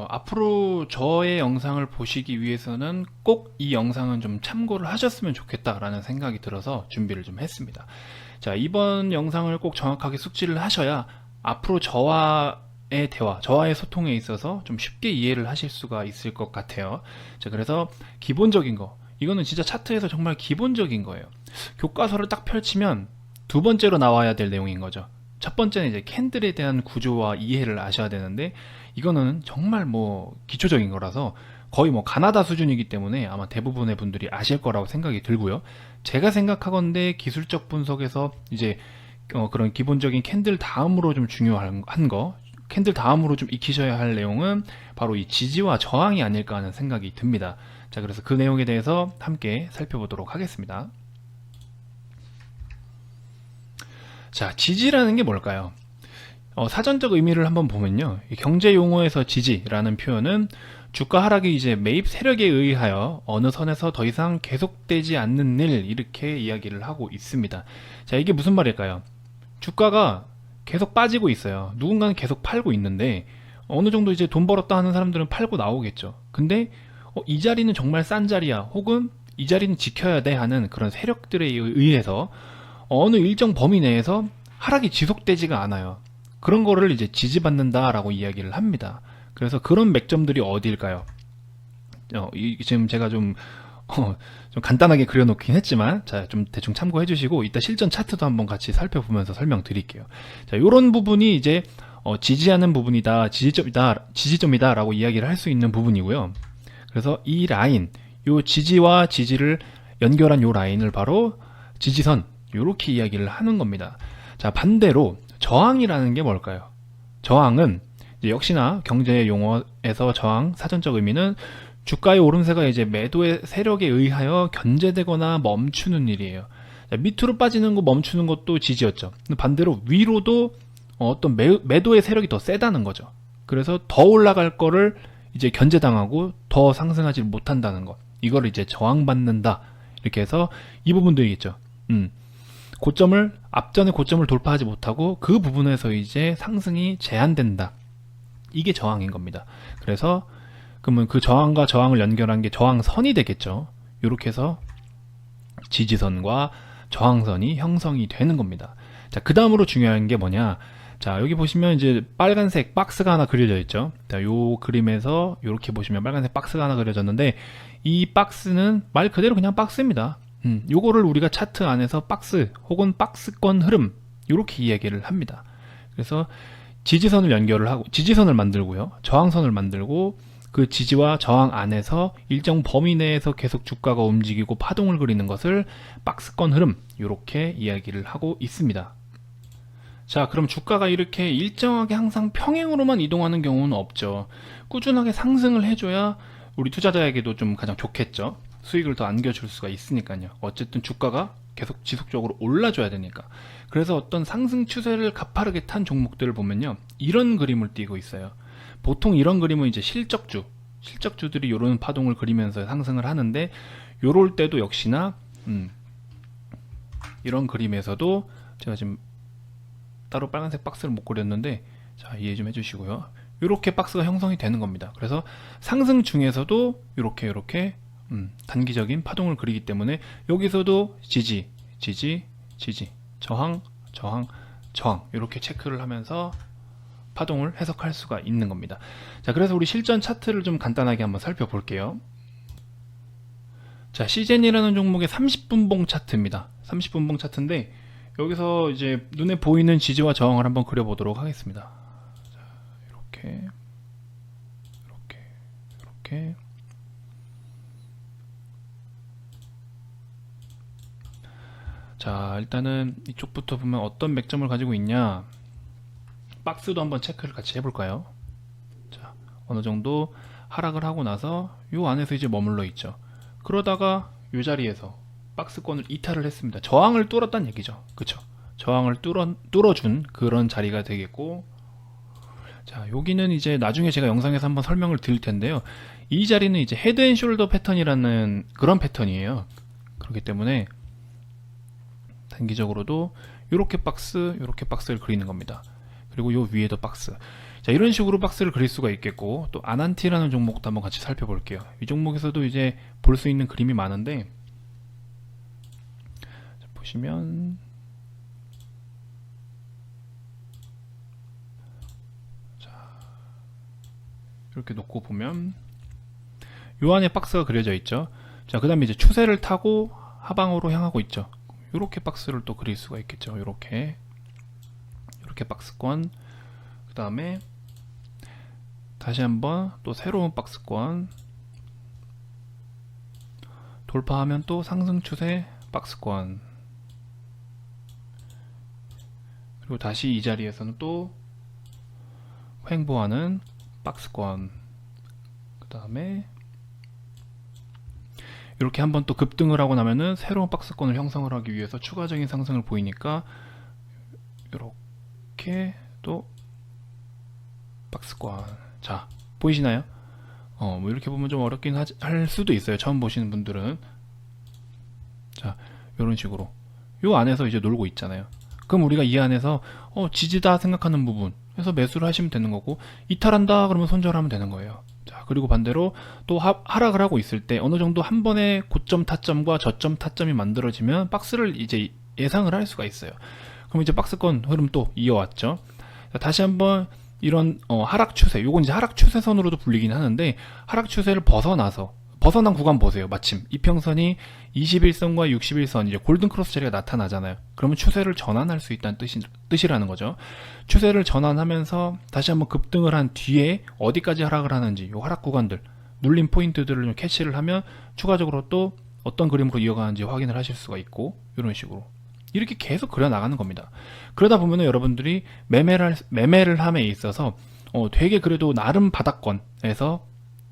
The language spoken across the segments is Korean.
앞으로 저의 영상을 보시기 위해서는 꼭 이 영상은 좀 참고를 하셨으면 좋겠다라는 생각이 들어서 준비를 좀 했습니다. 자, 이번 영상을 꼭 정확하게 숙지를 하셔야 앞으로 저와의 대화, 저와의 소통에 있어서 좀 쉽게 이해를 하실 수가 있을 것 같아요. 자, 그래서 기본적인 거, 이거는 진짜 차트에서 정말 기본적인 거예요. 교과서를 딱 펼치면 두 번째로 나와야 될 내용인 거죠. 첫 번째는 이제 캔들에 대한 구조와 이해를 아셔야 되는데, 이거는 정말 뭐 기초적인 거라서 거의 뭐 가나다 수준이기 때문에 아마 대부분의 분들이 아실 거라고 생각이 들고요. 제가 생각하건대 기술적 분석에서 이제 그런 기본적인 캔들 다음으로 좀 중요한 거, 캔들 다음으로 좀 익히셔야 할 내용은 바로 이 지지와 저항이 아닐까 하는 생각이 듭니다. 자, 그래서 그 내용에 대해서 함께 살펴보도록 하겠습니다. 자, 지지라는 게 뭘까요? 사전적 의미를 한번 보면요, 경제 용어에서 지지라는 표현은 주가 하락이 이제 매입 세력에 의하여 어느 선에서 더 이상 계속되지 않는 일, 이렇게 이야기를 하고 있습니다. 자, 이게 무슨 말일까요? 주가가 계속 빠지고 있어요. 누군가는 계속 팔고 있는데 어느 정도 이제 돈 벌었다 하는 사람들은 팔고 나오겠죠. 근데 이 자리는 정말 싼 자리야, 혹은 이 자리는 지켜야 돼 하는 그런 세력들에 의해서 어느 일정 범위 내에서 하락이 지속되지가 않아요. 그런 거를 이제 지지받는다라고 이야기를 합니다. 그래서 그런 맥점들이 어디일까요? 지금 제가 좀 간단하게 그려놓긴 했지만, 자, 좀 대충 참고해 주시고 이따 실전 차트도 한번 같이 살펴보면서 설명드릴게요. 자, 요런 부분이 이제 지지하는 부분이다, 지지점이다 라고 이야기를 할 수 있는 부분이고요. 그래서 이 라인, 요 지지와 지지를 연결한 요 라인을 바로 지지선, 요렇게 이야기를 하는 겁니다. 자, 반대로 저항이라는 게 뭘까요? 저항은 이제 역시나 경제 용어에서 저항, 사전적 의미는 주가의 오름세가 이제 매도의 세력에 의하여 견제되거나 멈추는 일이에요. 자, 밑으로 빠지는 거 멈추는 것도 지지였죠. 반대로 위로도 어떤 매도의 세력이 더 세다는 거죠. 그래서 더 올라갈 거를 이제 견제당하고 더 상승하지 못한다는 것, 이거를 이제 저항받는다, 이렇게 해서 이 부분도 있겠죠. 앞전의 고점을 돌파하지 못하고 그 부분에서 이제 상승이 제한된다, 이게 저항인 겁니다. 그래서 그러면 그 저항과 저항을 연결한 게 저항선이 되겠죠. 이렇게 해서 지지선과 저항선이 형성이 되는 겁니다. 자, 그 다음으로 중요한 게 뭐냐? 자, 여기 보시면 이제 빨간색 박스가 하나 그려져 있죠. 자, 요 그림에서 이렇게 보시면 빨간색 박스가 하나 그려졌는데, 이 박스는 말 그대로 그냥 박스입니다. 요거를 우리가 차트 안에서 박스 혹은 박스권 흐름, 요렇게 이야기를 합니다. 그래서 지지선을 연결을 하고, 지지선을 만들고요, 저항선을 만들고, 그 지지와 저항 안에서 일정 범위 내에서 계속 주가가 움직이고 파동을 그리는 것을 박스권 흐름, 요렇게 이야기를 하고 있습니다. 자, 그럼 주가가 이렇게 일정하게 항상 평행으로만 이동하는 경우는 없죠. 꾸준하게 상승을 해줘야 우리 투자자에게도 좀 가장 좋겠죠. 수익을 더 안겨줄 수가 있으니까요. 어쨌든 주가가 계속 지속적으로 올라줘야 되니까. 그래서 어떤 상승 추세를 가파르게 탄 종목들을 보면요, 이런 그림을 띠고 있어요. 보통 이런 그림은 이제 실적주들이 이런 파동을 그리면서 상승을 하는데, 요럴 때도 역시나 이런 그림에서도 제가 지금 따로 빨간색 박스를 못 그렸는데, 자, 이해 좀 해주시고요. 이렇게 박스가 형성이 되는 겁니다. 그래서 상승 중에서도 이렇게 단기적인 파동을 그리기 때문에 여기서도 지지, 저항, 이렇게 체크를 하면서 파동을 해석할 수가 있는 겁니다. 자, 그래서 우리 실전 차트를 좀 간단하게 한번 살펴볼게요. 자, 시젠이라는 종목의 30분봉 차트입니다. 30분봉 차트인데, 여기서 이제 눈에 보이는 지지와 저항을 한번 그려보도록 하겠습니다. 자, 이렇게. 자, 일단은 이쪽부터 보면 어떤 맥점을 가지고 있냐, 박스도 한번 체크를 같이 해볼까요? 자, 어느 정도 하락을 하고 나서 요 안에서 이제 머물러 있죠. 그러다가 요 자리에서 박스권을 이탈을 했습니다. 저항을 뚫었다는 얘기죠. 그쵸? 저항을 뚫어준 그런 자리가 되겠고, 자, 여기는 이제 나중에 제가 영상에서 한번 설명을 드릴 텐데요, 이 자리는 이제 헤드앤숄더 패턴이라는 그런 패턴이에요. 그렇기 때문에 단기적으로도 요렇게 박스를 그리는 겁니다. 그리고 요 위에도 박스. 자, 이런 식으로 박스를 그릴 수가 있겠고, 또 아난티라는 종목도 한번 같이 살펴볼게요. 이 종목에서도 이제 볼 수 있는 그림이 많은데, 자, 보시면 이렇게 놓고 보면 요 안에 박스가 그려져 있죠. 자, 그 다음에 이제 추세를 타고 하방으로 향하고 있죠. 이렇게 박스를 또 그릴 수가 있겠죠. 이렇게 박스권, 그 다음에 다시 한번 또 새로운 박스권, 돌파하면 또 상승 추세 박스권, 그리고 다시 이 자리에서는 또 횡보하는 박스권, 그 다음에 이렇게 한번 또 급등을 하고 나면은 새로운 박스권을 형성을 하기 위해서 추가적인 상승을 보이니까 이렇게 또 박스권. 자, 보이시나요? 뭐 이렇게 보면 좀 어렵긴 할 수도 있어요. 처음 보시는 분들은. 자, 이런 식으로 요 안에서 이제 놀고 있잖아요. 그럼 우리가 이 안에서 지지다 생각하는 부분 해서 매수를 하시면 되는 거고, 이탈한다 그러면 손절하면 되는 거예요. 자, 그리고 반대로 또 하락을 하고 있을 때 어느 정도 한 번에 고점 타점과 저점 타점이 만들어지면 박스를 이제 예상을 할 수가 있어요. 그럼 이제 박스권 흐름 또 이어왔죠. 자, 다시 한번 이런 하락 추세, 요건 이제 하락 추세선으로도 불리긴 하는데, 하락 추세를 벗어난 구간 보세요. 마침 이평선이 21선과 61선, 이제 골든 크로스 자리가 나타나잖아요. 그러면 추세를 전환할 수 있다는 뜻이라는 거죠. 추세를 전환하면서 다시 한번 급등을 한 뒤에 어디까지 하락을 하는지, 요 하락 구간들, 눌림 포인트들을 좀 캐치를 하면 추가적으로 또 어떤 그림으로 이어가는지 확인을 하실 수가 있고, 이런 식으로 이렇게 계속 그려 나가는 겁니다. 그러다 보면 여러분들이 매매를 함에 있어서 되게 그래도 나름 바닥권에서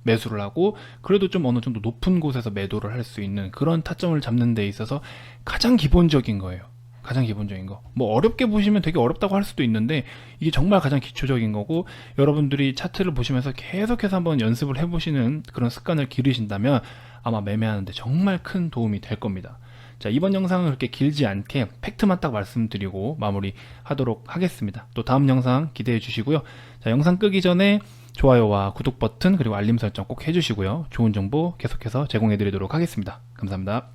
매수를 하고, 그래도 좀 어느 정도 높은 곳에서 매도를 할 수 있는 그런 타점을 잡는 데 있어서 가장 기본적인 거예요. 가장 기본적인 거. 뭐 어렵게 보시면 되게 어렵다고 할 수도 있는데, 이게 정말 가장 기초적인 거고, 여러분들이 차트를 보시면서 계속해서 한번 연습을 해보시는 그런 습관을 기르신다면 아마 매매하는데 정말 큰 도움이 될 겁니다. 자, 이번 영상은 그렇게 길지 않게 팩트만 딱 말씀드리고 마무리 하도록 하겠습니다. 또 다음 영상 기대해 주시고요. 자, 영상 끄기 전에 좋아요와 구독 버튼, 그리고 알림 설정 꼭 해주시고요. 좋은 정보 계속해서 제공해 드리도록 하겠습니다. 감사합니다.